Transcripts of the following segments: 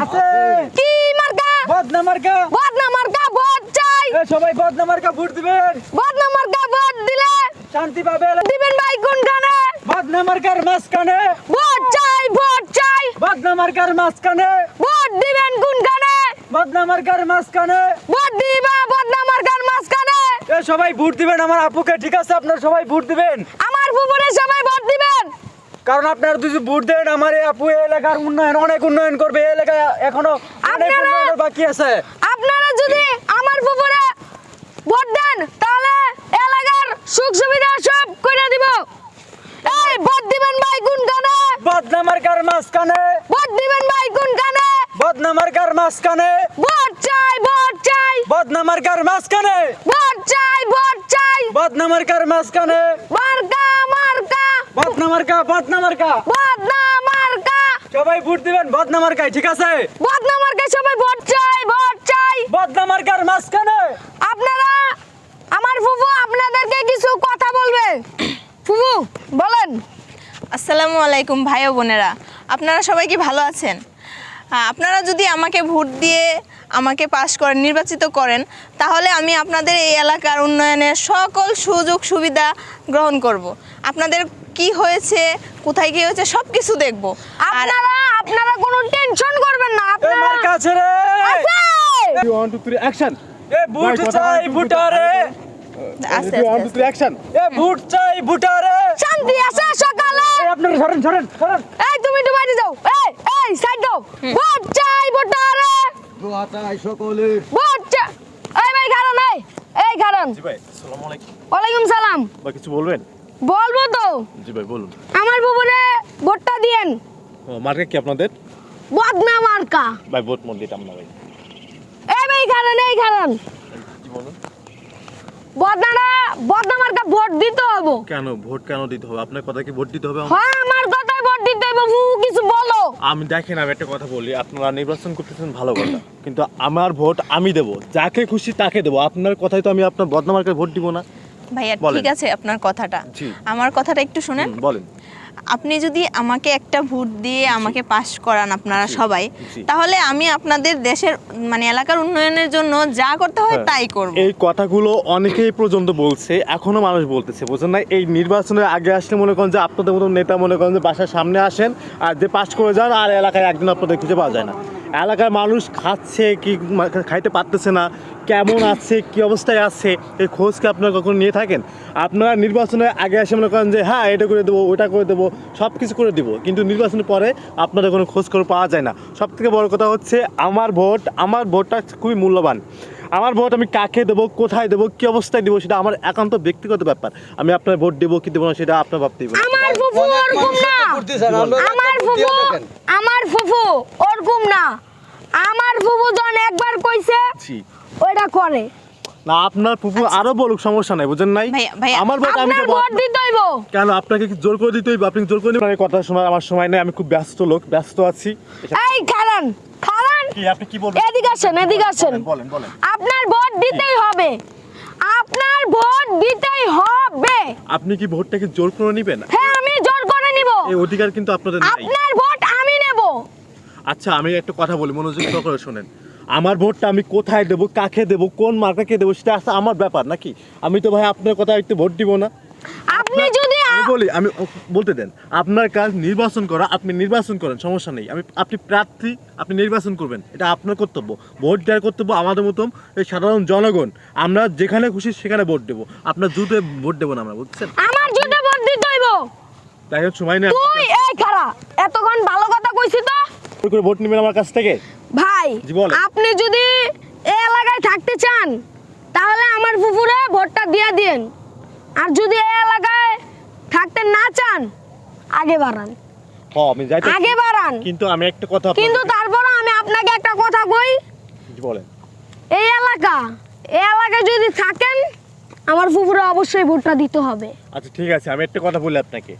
আছে কি মার্কা? বদনা মার্কা। বদনা মার্কা ভোট চাই। এ সবাই বদনা মার্কা ভোট দিবেন। বদনা মার্কা ভোট দিলে শান্তি পাবে। দিবেন ভাই কোনখানে? বদনা মার্কার মাঝখানে। ভোট চাই, ভোট চাই। বদনা মার্কার মাঝখানে। ভোট দিবেন কোনখানে? বদনা মার্কার মাঝখানে। ভোট দিবা বদনা মার্কার মাঝখানে। এ সবাই ভোট দিবেন আমার আপুকে, ঠিক আছে? আপনারা সবাই ভোট দিবেন। আমার ফুফুরে সবাই ভোট দিবেন। কারণ আপনারা যদি ভোট দেন আমার এই আপু এই এলাকার উন্নয়ন, অনেক উন্নয়ন করবে। এই এলাকায় এখনো অনেক উন্নয়ন বাকি আছে। আপনারা যদি আমার ফুফুরে ভোট দেন তাহলে এলাকার সুখ সুবিধা সব করে দিব। এই ভোট দিবেন ভাই কোনখানে? বদনা মার্কার মাঝখানে। ভোট দিবেন ভাই কোনখানে? বদনা মার্কার মাঝখানে। ভোট চাই, ভোট চাই। বদনা মার্কার মাঝখানে। ভোট চাই, ভোট চাই। বদনা মার্কার মাঝখানে। মার্কা মার্কা। বদনা মার্কা, বদনা মার্কা। বদনা মার্কা। সবাই ভোট দিবেন বদনা মার্কায়, ঠিক আছে? বদনা মার্কা সবাই ভোট চাই, ভোট চাই। বদনা মার্কার মাঝখানে। আপনারা আমার ফুফু আপনাদেরকে কিছু কথা বলবে। ফুফু বলেন। আসসালামু আলাইকুম ভাই ও বোনেরা, আপনারা সবাই কি ভালো আছেন? আপনারা যদি আমাকে ভোট দিয়ে আমাকে পাস করেন, নির্বাচিত করেন, তাহলে আমি আপনাদের এই এলাকার উন্নয়নের সকল সুযোগ সুবিধা গ্রহণ করব। আপনাদের কি হয়েছে, কোথায় কি হয়েছে সব কিছু দেখব। আর আপনারা কোনো টেনশন করবেন না। এ আপনারা মার্কা আছে রে। আছে। 1 2 3 অ্যাকশন এ ভোট চাই ভোটারে। আস্তে 1 2 আস্তে 3 অ্যাকশন এ ভোট চাই ভোটারে। শান্তি আছে সকালে। এই আপনারা সরেন সরেন সরেন। এই তুমি একটু বাইরে যাও। এই সাইড দাও। ভোট চাই ভোটারে। দোয়া চাই সকলে। ভোট চাই। এই ভাই কারণ এই কারণ। জি ভাই আসসালামু আলাইকুম। ওয়ালাইকুম সালাম। ভাই কিছু বলবেন? বলবো তো। জি ভাই বলুন। আমার বুবুরে ভোটটা দিয়েন। ও মার্কা কি আপনাদের? বদনা মার্কা। ভাই ভোট মন দিতাম না ভাই। এই ভাই কারণ এই কারণ। কি বলুন? বদনা মার্কা ভোট দিতে হবে। কেন ভোট কেন দিতে হবে? আপনার কথা কি ভোট দিতে হবে? হ্যাঁ আমার কথাই ভোট দিতে হবে। ফুফু কিছু বলো। আমি দেখেন আমি একটা কথা বলি, আপনারা নির্বাচন করতেছেন ভালো কথা, কিন্তু আমার ভোট আমি দেব, যাকে খুশি তাকে দেব। আপনার কথাই তো আমি আপনার বদনা মার্কায় ভোট দিব না। ভাইয়া বলেন। ঠিক আছে আপনার কথাটা, জি। আমার কথাটা একটু শুনেন। বলেন। আপনি যদি আমাকে একটা ভোট দিয়ে আমাকে পাস করান আপনারা সবাই, জি। তাহলে আমি আপনাদের দেশের মানে এলাকার উন্নয়নের জন্য যা করতে হয় হ্যাঁ। তাই করব। এই কথাগুলো অনেকেই পর্যন্ত বলছে, এখনো মানুষ বলতেছে, বুঝছেন না? এই নির্বাচনের আগে আসলে মনে করেন যে আপনাদের মতো নেতা মনে করেন যে বাসার সামনে আসেন আর যে পাস করে যান, আর এলাকায় একদিন আপনাদের খুঁজে পাওয়া যায় না। এলাকার মানুষ খাচ্ছে কি খাইতে পারতেছে না, কেমন আছে, কি অবস্থায় আছে, এই খোঁজ কি আপনারা কখনো নিয়ে থাকেন? আপনারা নির্বাচনের আগে এসে মনে করেন যে হ্যাঁ এটা করে দেবো, ওটা করে দেবো, সব কিছু করে দিব, কিন্তু নির্বাচনের পরে আপনাদের কোনো খোঁজ খবর পাওয়া যায় না। সব থেকে বড় কথা হচ্ছে আমার ভোটটা খুবই মূল্যবান। আমার ভোট আমি কাকে দেবো, কোথায় দেবো, কি অবস্থায় দেবো, সেটা আমার একান্ত ব্যক্তিগত ব্যাপার। আমি আপনার ভোট দেবো কি দেবো না সেটা আপনার ভাবতেই পারেন। আমার ফুফু ওরকম না। আমার ফুফু ওরকম না। আমার ফুফু যখন একবার কইছে জি। ওইটা করে। না আপনার ফুফু আরো বলুক, সমস্যা নাই, বুঝেন নাই? ভাইয়া, আপনার আমার ভোট আমি দেবো। ভোট দিতে হইব। কেন আপনাকে কি জোর করে দিতে হইবে? আপনি জোর করে দিবেন? এই কথা শোনার আমার সময় নেই, আমি খুব ব্যস্ত লোক, ব্যস্ত আছি। এই খারান কি আপনি কি বলবেন? এদিকে আসেন। বলেন বলেন। আপনার ভোট দিতেই হবে। আপনার ভোট দিতেই হবে। আপনি কি ভোটটাকে জোর করে নেবেন? হ্যাঁ আমি জোর করে নিব। এই অধিকার কিন্তু আপনাদের নাই। আপনার ভোট আমি নেব। আচ্ছা আমি একটা কথা বলি, মনোযোগ সহকারে শোনেন। আমার ভোটটা আমি কোথায় দেবো, কাকে দেবো, কোন মার্কাকে দেবো, সেটা আসলে আমার ব্যাপার নাকি? আমি তো ভাই আপনার কথা একটু ভোট দিব না। আপনি যদি আমি বলতে দেন। আপনার কাজ নির্বাচন করা, আপনি নির্বাচন করেন, সমস্যা নেই। আপনি প্রার্থী, আপনি নির্বাচন করবেন, এটা আপনার কর্তব্য। ভোট দেওয়ার কর্তব্য আমাদের মতন এই সাধারণ জনগণ। আমরা যেখানে খুশি সেখানে ভোট দেবো, আপনার জুতে ভোট দেবো না আমরা, বুঝছেন? আমার জুতে ভোট দিতে হইব। তাই সময় নেই। তুই এই খারা এতক্ষণ ভালো কথা কইছি তো। করে ভোট নেবেন আমার কাছ থেকে? ভাই জি বলেন। আপনি যদি এই এলাকায় থাকতে চান তাহলে আমার ফুফুরে ভোটটা দিয়ে দিন। আর যদি এই এলাকায় থাকতে না চান আগে বাড়ান। হ্যাঁ আমি যাইতে, আগে বাড়ান। কিন্তু আমি একটা কথা কিন্তু তারপরে আমি আপনাকে একটা কথা কই। জি বলেন। এই এলাকায় যদি থাকেন আমার ফুফুরে অবশ্যই ভোটটা দিতে হবে। আচ্ছা ঠিক আছে, আমি একটা কথা বলি আপনাকে,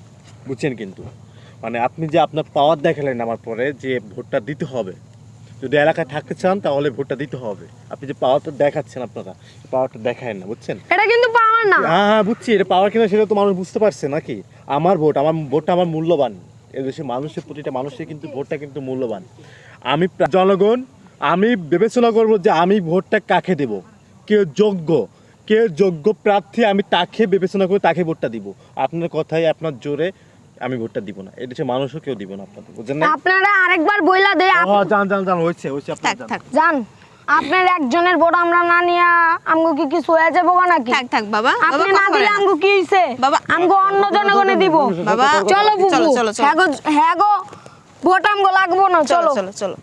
বুঝছেন? কিন্তু মানে আপনি যে আপনার পাওয়ার দেখালেন আমার পরে যে ভোটটা দিতে হবে, যদি এলাকায় থাকতে চান তাহলে ভোটটা দিতে হবে। আপনি যে পাওয়ারটা দেখাচ্ছেন আপনারা, পাওয়ারটা দেখায় না, বুঝছেন? এটা কিন্তু পাওয়ার না। হ্যাঁ বুঝছি, এটা পাওয়ার কিনা সেটা তো মানুষ বুঝতে পারছে নাকি? আমার ভোটটা আমার মূল্যবান। এদেশে মানুষের, প্রতিটা মানুষের কিন্তু ভোটটা কিন্তু মূল্যবান। আমি জনগণ আমি বিবেচনা করব যে আমি ভোটটা কাকে দেব, কে যোগ্য প্রার্থী আমি তাকে বিবেচনা করে তাকে ভোটটা দিব। আপনার কথাই আপনার জোরে আমি ভোটটা দিব না, এটা হচ্ছে মানুষও কেউ দিব না আপনাদের, বুঝছেন না? আপনারা আরেকবার বইলা দেয় জান হয়েছে থাক আপনার থাক জান আপনার একজনের ভোট আমরা না নিয়া আমগো কি কিছু হয়ে যাবো নাকি? থাক থাক বাবা, আপনি বাবা না কথা দিলে বলেন না। আমগো কি হইছে? বাবা, আমগো অন্য জনগণে দিব। বাবা চলো বুবু, চলো চলো চলো হ্যাগো ভোট আমগো লাগবো না, চলো চলো চলো চলো